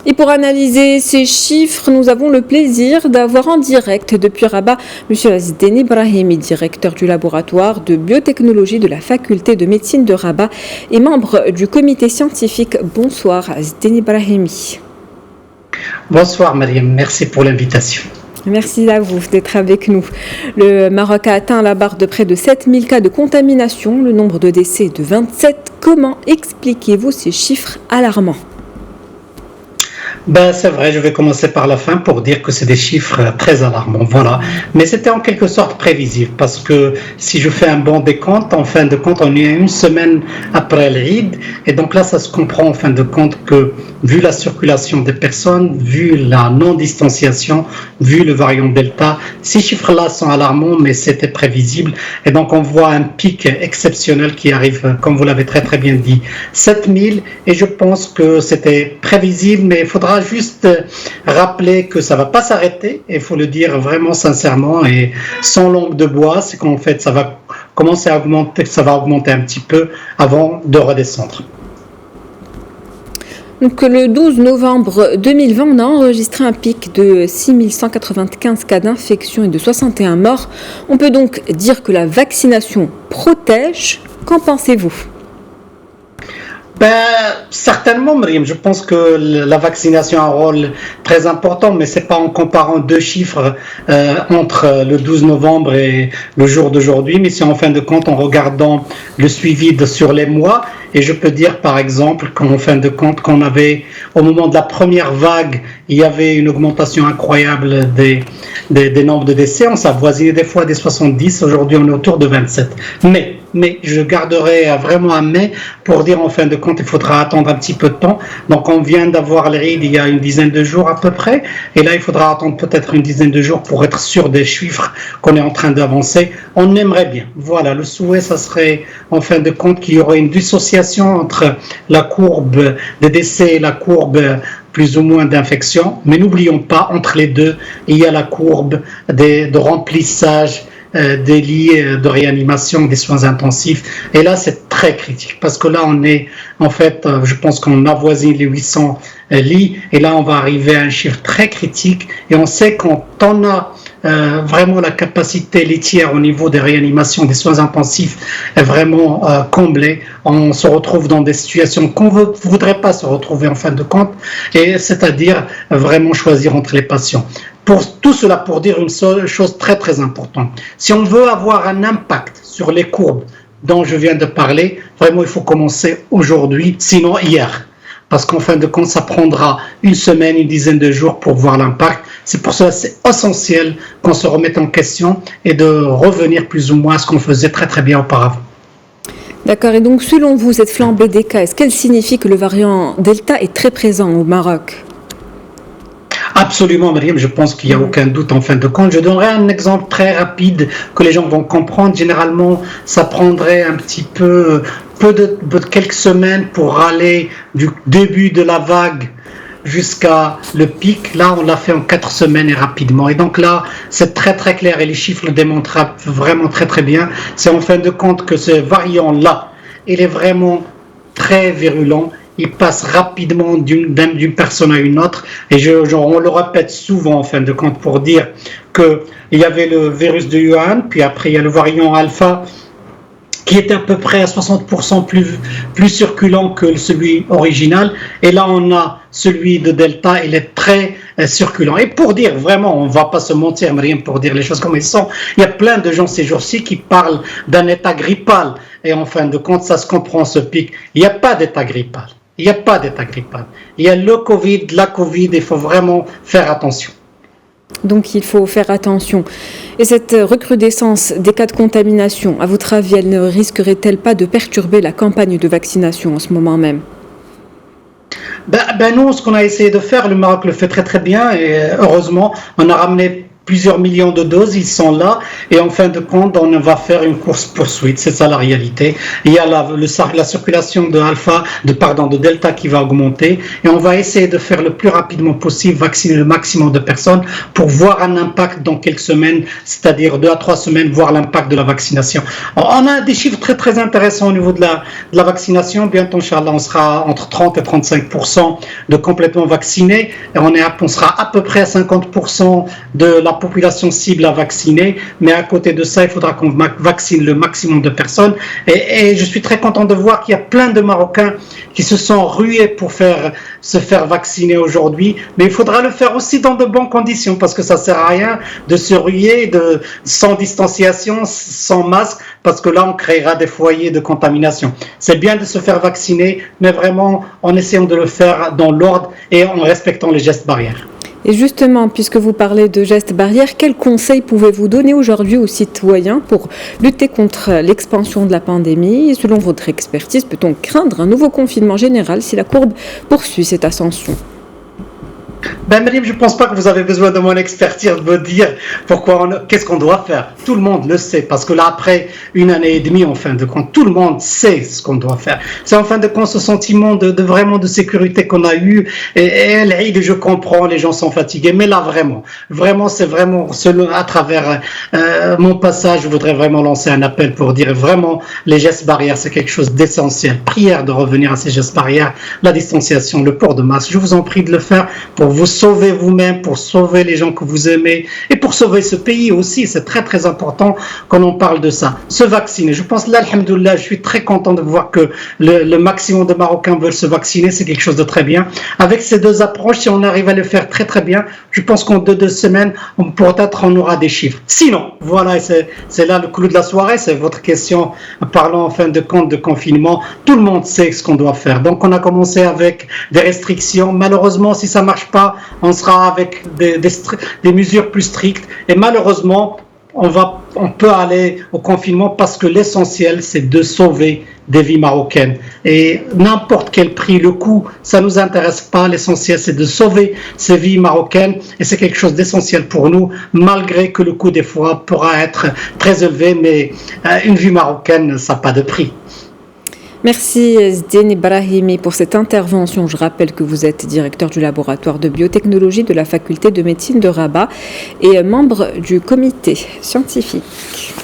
Et pour analyser ces chiffres, nous avons le plaisir d'avoir en direct depuis Rabat M. Azdin Ibrahimi, directeur du laboratoire de biotechnologie de la faculté de médecine de Rabat et membre du comité scientifique. Bonsoir Azdin Ibrahimi. Bonsoir Mariam, merci pour l'invitation. Merci à vous d'être avec nous. Le Maroc a atteint la barre de près de 7000 cas de contamination, le nombre de décès est de 27. Comment expliquez-vous ces chiffres alarmants ? C'est vrai, je vais commencer par la fin pour dire que c'est des chiffres très alarmants, voilà. Mais c'était en quelque sorte prévisible parce que si je fais un bon décompte, en fin de compte, on est une semaine après l'Eid et donc là, ça se comprend en fin de compte que vu la circulation des personnes, vu la non-distanciation, vu le variant Delta, ces chiffres-là sont alarmants, mais c'était prévisible et donc on voit un pic exceptionnel qui arrive, comme vous l'avez très très bien dit, 7000 et je pense que c'était prévisible, mais il faudra juste rappeler que ça ne va pas s'arrêter, il faut le dire vraiment sincèrement et sans langue de bois, c'est qu'en fait ça va commencer à augmenter, ça va augmenter un petit peu avant de redescendre. Donc, le 12 novembre 2020, on a enregistré un pic de 6195 cas d'infection et de 61 morts. On peut donc dire que la vaccination protège. Qu'en pensez-vous ? Certainement, Myriam. Je pense que la vaccination a un rôle très important, mais c'est pas en comparant deux chiffres entre le 12 novembre et le jour d'aujourd'hui, mais c'est en fin de compte en regardant le suivi sur les mois. Et je peux dire, par exemple, qu'en fin de compte, qu'on avait, au moment de la première vague, il y avait une augmentation incroyable des nombres de décès. On s'avoisinait des fois des 70. Aujourd'hui, on est autour de 27. Mais je garderai vraiment un mais pour dire en fin de compte, il faudra attendre un petit peu de temps. Donc, on vient d'avoir l'Eid il y a une dizaine de jours à peu près. Et là, il faudra attendre peut-être une dizaine de jours pour être sûr des chiffres qu'on est en train d'avancer. On aimerait bien. Voilà, le souhait, ça serait en fin de compte qu'il y aurait une dissociation entre la courbe des décès et la courbe plus ou moins d'infection. Mais n'oublions pas, entre les deux, il y a la courbe de remplissage des lits de réanimation, des soins intensifs. Et là, c'est très critique parce que là, on est, en fait, je pense qu'on avoisine les 800 lits et là, on va arriver à un chiffre très critique et on sait quand on a vraiment la capacité laitière au niveau des réanimations, des soins intensifs est vraiment comblée. On se retrouve dans des situations qu'on ne voudrait pas se retrouver en fin de compte, et c'est-à-dire vraiment choisir entre les patients. Pour tout cela, pour dire une seule chose très très importante, si on veut avoir un impact sur les courbes dont je viens de parler, vraiment il faut commencer aujourd'hui, sinon hier. Parce qu'en fin de compte, ça prendra une semaine, une dizaine de jours pour voir l'impact. C'est pour cela que c'est essentiel qu'on se remette en question et de revenir plus ou moins à ce qu'on faisait très très bien auparavant. D'accord, et donc selon vous, cette flambée des cas, est-ce qu'elle signifie que le variant Delta est très présent au Maroc ? Absolument, Myriam, je pense qu'il n'y a aucun doute en fin de compte. Je donnerai un exemple très rapide que les gens vont comprendre. Généralement, ça prendrait un petit peu de quelques semaines pour aller du début de la vague jusqu'à le pic. Là, on l'a fait en 4 semaines et rapidement. Et donc là, c'est très très clair et les chiffres le démontrent vraiment très très bien. C'est en fin de compte que ce variant-là, il est vraiment très virulent. Il passe rapidement d'une personne à une autre. Et on le répète souvent en fin de compte pour dire qu'il y avait le virus de Wuhan, puis après il y a le variant alpha qui est à peu près à 60% plus circulant que celui original. Et là, on a celui de Delta, il est très circulant. Et pour dire vraiment, on ne va pas se mentir, mais rien pour dire les choses comme elles sont, il y a plein de gens ces jours-ci qui parlent d'un état grippal. Et en fin de compte, ça se comprend ce pic. Il n'y a pas d'état grippal. Il n'y a pas d'état grippal. Il y a le Covid, la Covid, il faut vraiment faire attention. Donc il faut faire attention. Et cette recrudescence des cas de contamination, à votre avis, elle ne risquerait-elle pas de perturber la campagne de vaccination en ce moment même ? Nous, ce qu'on a essayé de faire, le Maroc le fait très très bien et heureusement, on a ramené plusieurs millions de doses, ils sont là, et en fin de compte, on va faire une course-poursuite, c'est ça la réalité. Il y a la circulation de Delta qui va augmenter, et on va essayer de faire le plus rapidement possible, vacciner le maximum de personnes pour voir un impact dans quelques semaines, c'est-à-dire 2 à 3 semaines, voir l'impact de la vaccination. On a des chiffres très très intéressants au niveau de la vaccination. Bientôt, Inch'Allah, on sera entre 30 et 35% de complètement vaccinés, et on sera à peu près à 50% de la population cible à vacciner, mais à côté de ça, il faudra qu'on vaccine le maximum de personnes, et je suis très content de voir qu'il y a plein de Marocains qui se sont rués pour se faire vacciner aujourd'hui, mais il faudra le faire aussi dans de bonnes conditions, parce que ça sert à rien de se ruer sans distanciation, sans masque, parce que là on créera des foyers de contamination. C'est bien de se faire vacciner, mais vraiment en essayant de le faire dans l'ordre et en respectant les gestes barrières. Et justement, puisque vous parlez de gestes barrières, quels conseils pouvez-vous donner aujourd'hui aux citoyens pour lutter contre l'expansion de la pandémie? Et selon votre expertise, peut-on craindre un nouveau confinement général si la courbe poursuit cette ascension? Maryam, je ne pense pas que vous avez besoin de mon expertise de me dire qu'est-ce qu'on doit faire. Tout le monde le sait, parce que là, après une année et demie, en fin de compte, tout le monde sait ce qu'on doit faire. C'est en fin de compte ce sentiment de vraiment de sécurité qu'on a eu. Et l'Aïd, je comprends, les gens sont fatigués, mais là, c'est vraiment, à travers mon passage, je voudrais vraiment lancer un appel pour dire vraiment, les gestes barrières, c'est quelque chose d'essentiel. Prière de revenir à ces gestes barrières, la distanciation, le port de masque. Je vous en prie de le faire pour vous sauver vous-même, pour sauver les gens que vous aimez et pour sauver ce pays aussi. C'est très très important quand on parle de ça. Se vacciner. Je pense là, alhamdoulilah, je suis très content de voir que le maximum de Marocains veulent se vacciner. C'est quelque chose de très bien. Avec ces deux approches, si on arrive à le faire très très bien, je pense qu'en 2 semaines, peut-être on aura des chiffres. Sinon, voilà, c'est là le clou de la soirée, c'est votre question. Parlant en fin de compte de confinement, tout le monde sait ce qu'on doit faire. Donc on a commencé avec des restrictions. Malheureusement, si ça marche pas, on sera avec des mesures plus strictes, et malheureusement on peut aller au confinement parce que l'essentiel c'est de sauver des vies marocaines, et n'importe quel prix, le coût, ça nous intéresse pas. L'essentiel c'est de sauver ces vies marocaines, et c'est quelque chose d'essentiel pour nous, malgré que le coût des fois pourra être très élevé, mais une vie marocaine ça n'a pas de prix. Merci Ezzedine Brahimi pour cette intervention. Je rappelle que vous êtes directeur du laboratoire de biotechnologie de la faculté de médecine de Rabat et membre du comité scientifique.